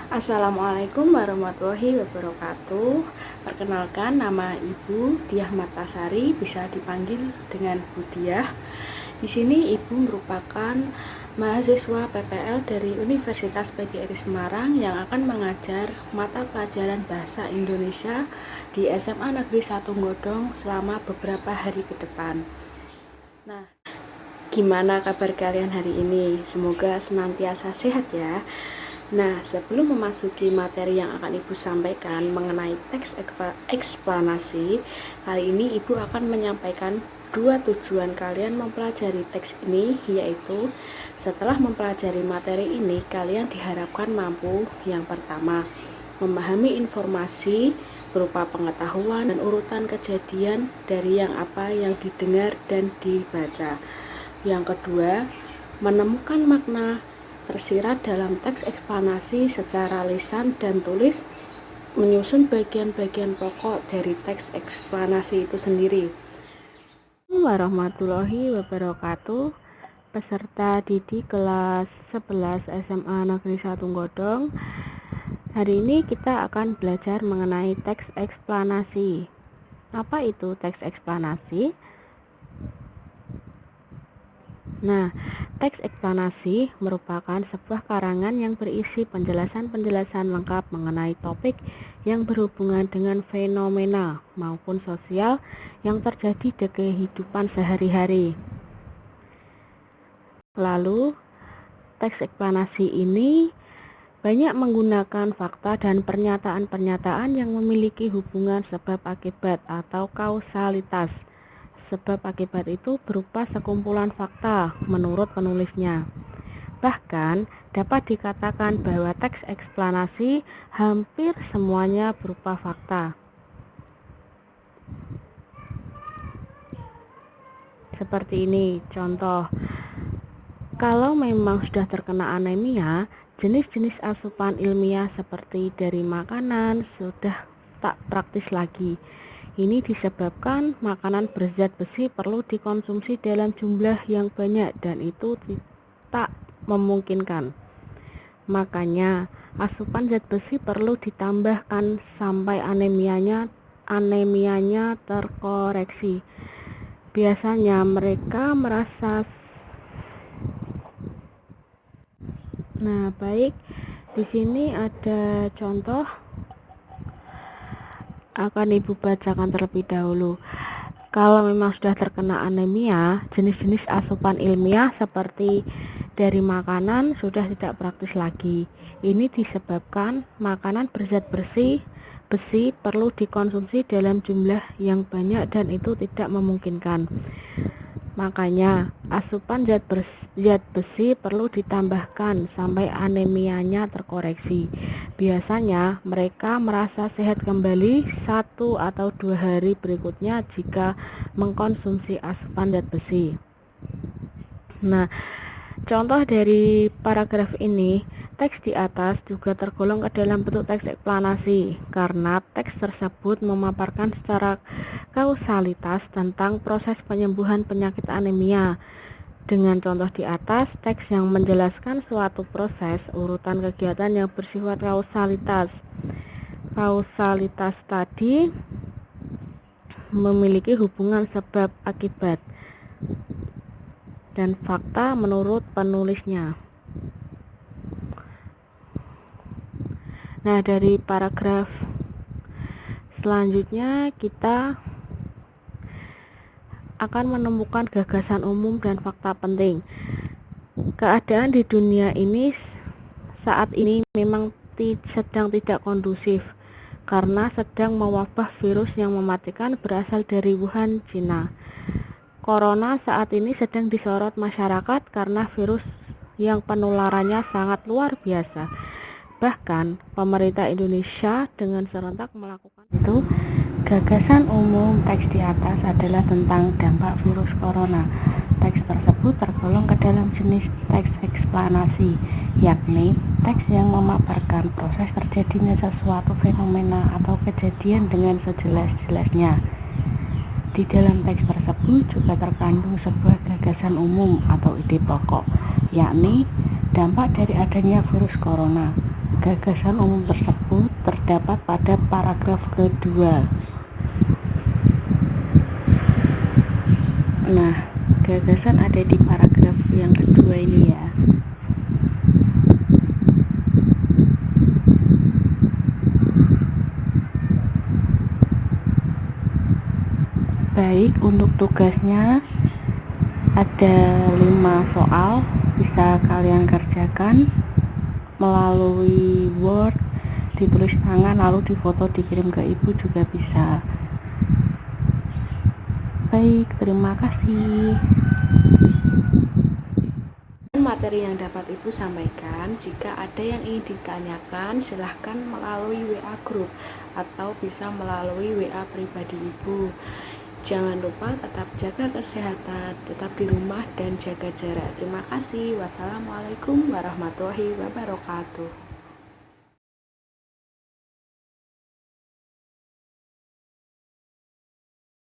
Assalamualaikum warahmatullahi wabarakatuh. Perkenalkan, nama Ibu Diah Martasari, bisa dipanggil dengan Bu Diah. Di sini Ibu merupakan mahasiswa PPL dari Universitas PGRI Semarang yang akan mengajar mata pelajaran Bahasa Indonesia di SMA Negeri 1 Godong selama beberapa hari ke depan. Nah, gimana kabar kalian hari ini? Semoga senantiasa sehat ya. Nah, sebelum memasuki materi yang akan Ibu sampaikan mengenai teks eksplanasi, kali ini Ibu akan menyampaikan dua tujuan kalian mempelajari teks ini, yaitu setelah mempelajari materi ini, kalian diharapkan mampu yang pertama, memahami informasi berupa pengetahuan dan urutan kejadian dari yang didengar dan dibaca. Yang kedua, menemukan makna tersirat dalam teks eksplanasi secara lisan dan tulis, menyusun bagian-bagian pokok dari teks eksplanasi itu sendiri. Warahmatullahi wabarakatuh. Peserta didik kelas 11 SMA Negeri 1 Godong. Hari ini kita akan belajar mengenai teks eksplanasi. Apa itu teks eksplanasi? Nah, teks eksplanasi merupakan sebuah karangan yang berisi penjelasan-penjelasan lengkap mengenai topik yang berhubungan dengan fenomena maupun sosial yang terjadi di kehidupan sehari-hari. Lalu, teks eksplanasi ini banyak menggunakan fakta dan pernyataan-pernyataan yang memiliki hubungan sebab akibat atau kausalitas. Sebab akibat itu berupa sekumpulan fakta menurut penulisnya. Bahkan dapat dikatakan bahwa teks eksplanasi hampir semuanya berupa fakta. Seperti ini contoh. Kalau memang sudah terkena anemia, jenis-jenis asupan ilmiah seperti dari makanan sudah tak praktis lagi. Ini disebabkan makanan berzat besi perlu dikonsumsi dalam jumlah yang banyak dan itu tak memungkinkan. Makanya asupan zat besi perlu ditambahkan sampai anemianya terkoreksi. Biasanya mereka merasa baik. Di sini ada contoh, akan Ibu bacakan terlebih dahulu. Kalau memang sudah terkena anemia, jenis-jenis asupan ilmiah seperti dari makanan sudah tidak praktis lagi. Ini disebabkan makanan berzat besi perlu dikonsumsi dalam jumlah yang banyak dan itu tidak memungkinkan. Makanya asupan zat besi perlu ditambahkan sampai anemianya terkoreksi. Biasanya mereka merasa sehat kembali 1 atau 2 hari berikutnya jika mengkonsumsi asupan zat besi. Nah, contoh dari paragraf ini, teks di atas juga tergolong ke dalam bentuk teks eksplanasi karena teks tersebut memaparkan secara kausalitas tentang proses penyembuhan penyakit anemia. Dengan contoh di atas, teks yang menjelaskan suatu proses urutan kegiatan yang bersifat kausalitas. Kausalitas tadi memiliki hubungan sebab akibat dan fakta menurut penulisnya. Nah, dari paragraf selanjutnya kita akan menemukan gagasan umum dan fakta penting. Keadaan di dunia ini saat ini memang sedang tidak kondusif karena sedang mewabah virus yang mematikan berasal dari Wuhan, Cina. Corona saat ini sedang disorot masyarakat karena virus yang penularannya sangat luar biasa. Bahkan pemerintah Indonesia dengan serentak melakukan itu. Gagasan umum teks di atas adalah tentang dampak virus corona. Teks tersebut tergolong ke dalam jenis teks eksplanasi, yakni teks yang memaparkan proses terjadinya sesuatu fenomena atau kejadian dengan sejelas-jelasnya. Di dalam teks tersebut juga terkandung sebuah gagasan umum atau ide pokok, yakni dampak dari adanya virus corona. gagasan umum tersebut terdapat pada paragraf kedua. Nah, gagasan ada di paragraf yang kedua ini ya. Baik, untuk tugasnya ada 5 soal, bisa kalian kerjakan melalui Word, ditulis tangan lalu difoto dikirim ke ibu juga bisa. Baik, terima kasih. Materi yang dapat Ibu sampaikan, jika ada yang ingin ditanyakan silahkan melalui WA group atau bisa melalui WA pribadi Ibu. Jangan lupa tetap jaga kesehatan, tetap di rumah dan jaga jarak. Terima kasih. Wassalamualaikum warahmatullahi wabarakatuh.